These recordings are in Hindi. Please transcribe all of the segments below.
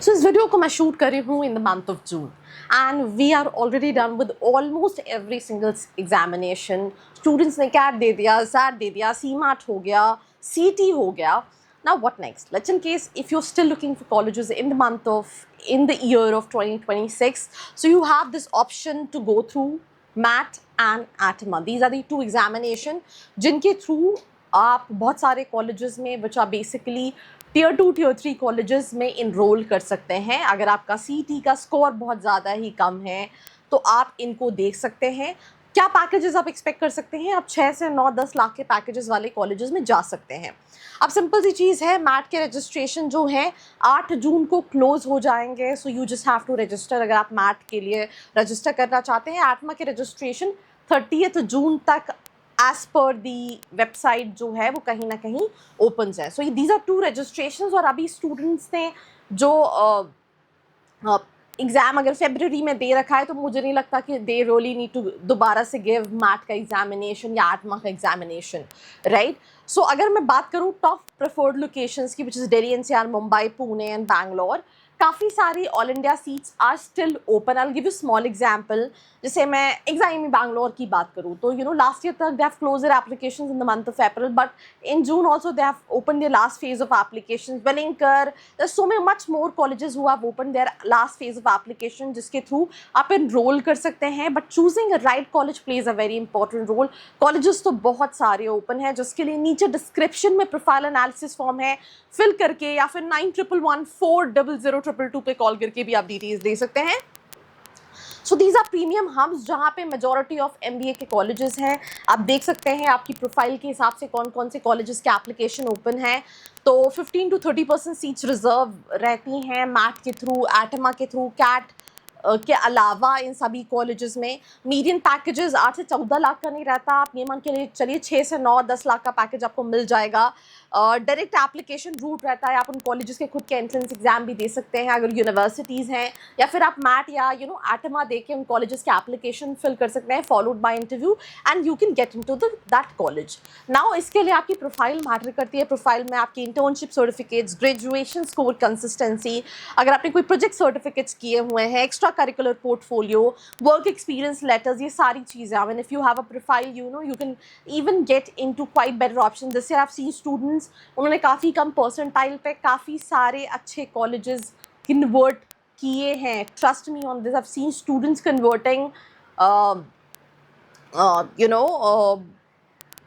So इस वीडियो को मैं शूट कर रही हूँ in the month of June and we are already done with almost every single examination. Students ने कैट दे दिया, सैट दे दिया, सीमैट हो गया, सीटी हो गया. Now what next? Let's in case if you're still looking for colleges in the year of 2026, so you have this option to go through MAT and ATMA. These are the two examination जिनके through आप बहुत सारे colleges में which are basically Tier 2, Tier 3 colleges में enroll कर सकते हैं. अगर आपका CT का score बहुत ज़्यादा ही कम है तो आप इनको देख सकते हैं. क्या पैकेजेस आप एक्सपेक्ट कर सकते हैं? आप 6 से 9-10 लाख के पैकेजेस वाले कॉलेजेस में जा सकते हैं. अब सिंपल सी चीज़ है, मैट के रजिस्ट्रेशन जो है 8 जून को क्लोज हो जाएंगे. So you just have to register अगर आप मैट के लिए रजिस्टर करना चाहते हैं. आठवां के रजिस्ट्रेशन 30 जून तक एज पर दी वेबसाइट जो है वो कहीं ना कहीं ओपन है. So these are 2 registration. और अभी स्टूडेंट्स ने जो एग्ज़ाम अगर फरवरी में दे रखा है तो मुझे नहीं लगता कि दे रियली नीड टू दोबारा से गिव मैट का एग्जामिनेशन या आठवां का एग्जामिनेशन, राइट. सो अगर मैं बात करूँ टॉप प्रेफर्ड लोकेशंस की, which is Delhi NCR, Mumbai, Pune and Bangalore, काफ़ी सारी all India seats are still open. I will give you small example. जैसे मैं एग्जाम बैंगलोर की बात करूँ तो लास्ट ईयर तक they have close their applications in the month of April, but in June also they have open their last phase of applications. Welingkar, there so much more colleges who have open their last phase of application जिसके थ्रू आप एनरोल कर सकते हैं. But choosing a right college plays a very important role. Colleges तो बहुत सारे ओपन हैं जिसके लिए नीचे डिस्क्रिप्शन में प्रोफाइल एनालिसिस फॉर्म है, फिल करके या फिर 9111400222 पे कॉल करके भी आप डिटेल्स दे सकते हैं. So these are premium hubs जहाँ पे मेजॉरिटी ऑफ MBA के कॉलेजेस हैं. आप देख सकते हैं आपकी प्रोफाइल के हिसाब से कौन कौन से कॉलेजेस के एप्लीकेशन ओपन है. तो 15 to 30% सीट्स रिजर्व रहती हैं मैट के थ्रू, एटमा के थ्रू, कैट के अलावा इन सभी कॉलेजेस में. मीडियन पैकेजेस 8 से 14 लाख का नहीं रहता. आप ये मान के चलिए 6 से 9-10 लाख का पैकेज आपको मिल जाएगा. डायरेक्ट एप्लीकेशन रूट रहता है. आप उन कॉलेजेस के खुद के एंट्रेंस एग्जाम भी दे सकते हैं अगर यूनिवर्सिटीज़ हैं, या फिर आप मैट या एटमा दे के उन कॉलेजेस के एप्लीकेशन फिल कर सकते हैं, followed by interview, and you can get into that college. Now इसके लिए आपकी प्रोफाइल मैटर करती है. प्रोफाइल में आपकी internship certificates, graduation score consistency, अगर आपने कोई प्रोजेक्ट सर्टिफिकेट्स किए हुए हैं, extra curricular portfolio, work experience letters, ये सारी चीज़ें. I mean if you have a profile you can even get into quite better option. This year I have seen students, उन्होंने काफ़ी कम परसेंटाइल पे काफ़ी सारे अच्छे कॉलेजेस कन्वर्ट किए हैं. Trust me on this. I have seen students converting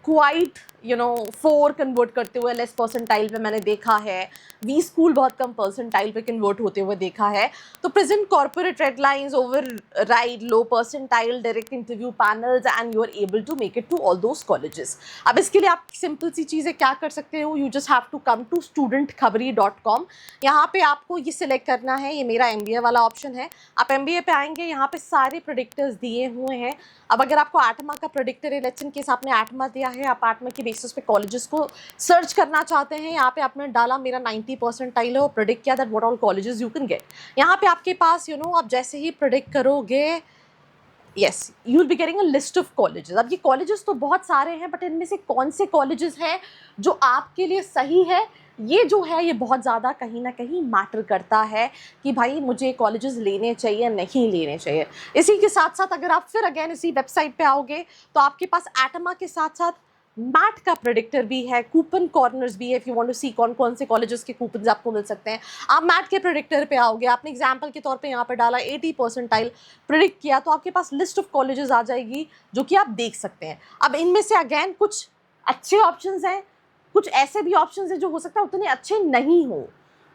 quite 4 convert करते हुए लेस परसेंटाइल पे मैंने देखा है. वी स्कूल बहुत कम परसेंटाइल पे कन्वर्ट होते हुए देखा है. तो present corporate red lines override low percentile direct interview panels and you are able to make it to all those colleges. अब इसके लिए आप सिंपल सी चीज़ें क्या कर सकते हो, you just have to come to studentkhbari.com. यहाँ पे आपको ये सिलेक्ट करना है, ये मेरा MBA वाला ऑप्शन है. आप MBA पे आएंगे, यहाँ पे सारे प्रेडिक्टर्स दिए हुए हैं. अब अगर आपको आठवां का प्रेडिक्टर है, लेट्स इन केस आपने आठवां दिया है, आप आठवां के बेसिस पे कॉलेजेस को सर्च करना चाहते हैं, यहाँ पे आपने डाला मेरा 90 परसेंटाइल है और प्रेडिक्ट किया that what all colleges you can get. यहाँ पे आपके पास आप जैसे ही प्रेडिक्ट करोगे, yes, you will be getting a list of colleges. अब ये कॉलेजेस तो बहुत सारे हैं, बट इनमें से कौन से कॉलेजेस हैं जो आपके लिए सही है, ये जो है ये बहुत ज़्यादा कहीं ना कहीं मैटर करता है कि भाई मुझे कॉलेजेस लेने चाहिए नहीं लेने चाहिए. इसी के साथ साथ अगर आप फिर अगेन इसी वेबसाइट पे आओगे तो आपके पास एटमा के साथ साथ मैट का प्रेडिक्टर भी है, कूपन कॉर्नर्स भी है. इफ़ यू वांट टू सी कौन कौन से कॉलेजेस के कूपन्स आपको मिल सकते हैं. आप मैट के प्रेडिक्टर पे आओगे, आपने एग्जाम्पल के तौर पे यहाँ पे डाला 80 परसेंटाइल प्रेडिक्ट किया, तो आपके पास लिस्ट ऑफ कॉलेजेस आ जाएगी जो कि आप देख सकते हैं. अब इनमें से अगेन कुछ अच्छे ऑप्शंस हैं, कुछ ऐसे भी ऑप्शंस हैं जो हो सकता है उतने अच्छे नहीं हो.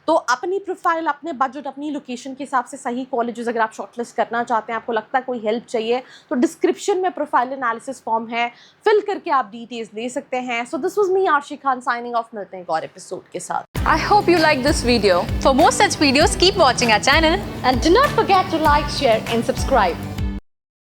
तो अपनी प्रोफाइल, अपने बजट, अपनी लोकेशन के हिसाब से सही कॉलेजेस अगर आप शॉर्टलिस्ट करना चाहते हैं, आपको लगता है कोई हेल्प चाहिए, तो डिस्क्रिप्शन में प्रोफाइल एनालिसिस फॉर्म है, फिल करके आप डिटेल्स ले सकते हैं. So this was me Arshi Khan signing off. मिलते हैं एक और एपिसोड के साथ. I hope you like this video. For more such videos, keep watching our channel. And do not forget to like, share and subscribe.